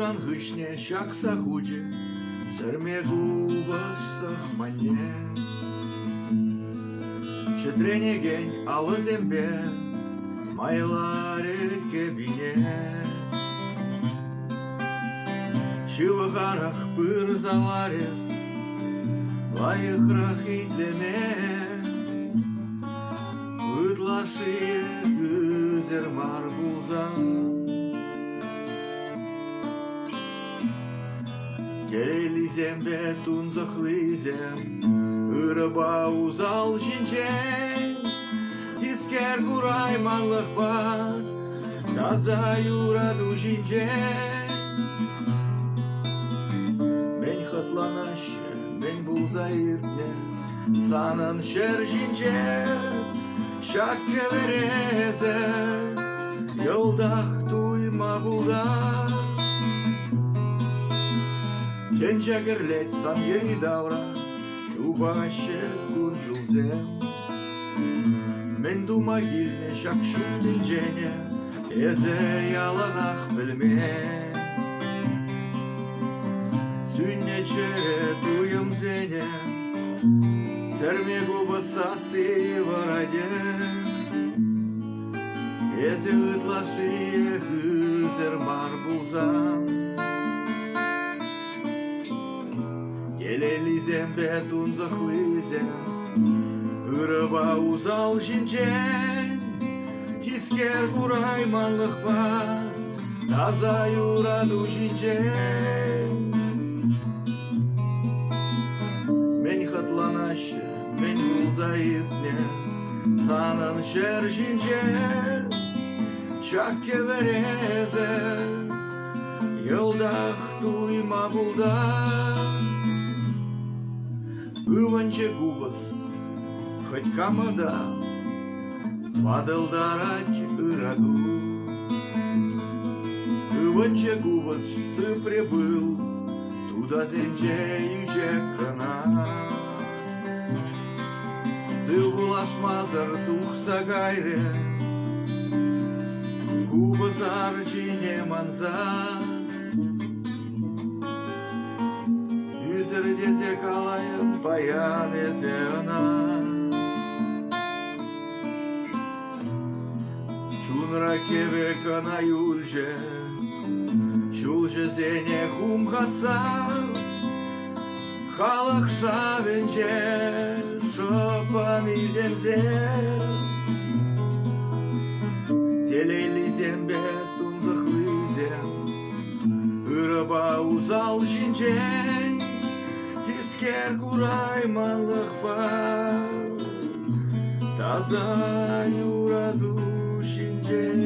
Туган хышне шак сахуче, сырмегу бассах мане. Четренеген алы зембе, майлары кебине. Шивахарах пырзаларес, лайықрақ итлеме. Ытлашие күзер мар булзан. Келелизембе тунзахлизем, ырыба узал жинчен. Тискер курайманлық бар, таза юраду жинчен. Мен хатланашы, мен булза иртне, санын шер жинчен. Шакке верезе, йылдах туйма булдар. Кенчегерлет сан ери давра, шубаще кун жулзем. Мен дума гильне шак шуттинчене, эзе яланах білме. Сүйне чере туйым зене, серме губы сасы вараде. Эзе ытлашие хызер мар булзан. Келелизембе тунзахлызем, ырыба узал жинчен. Тискер курайманлық бар, таза юраду жинчен. Мен хатланашы, мен булза иртне, санын шер жинчен. Шакке верезе, йылдах туйма булдар. Ыванче губас, хоть камада, падалдарать ыраду. Ыванче губас сыпре был, туда зенче южекана. Сыл булашмазар тухса гайре, губасар чине манзар. Üzerinde kalayım bayan ezena. Çunra keve kana yulce, şulce zene hum hatsar. Halak şavence, şopan ildenzer. Teleli zembe tunzaklızem, ıraba uzal jincen. Тискер курайманлық бар, таза юраду жинчен.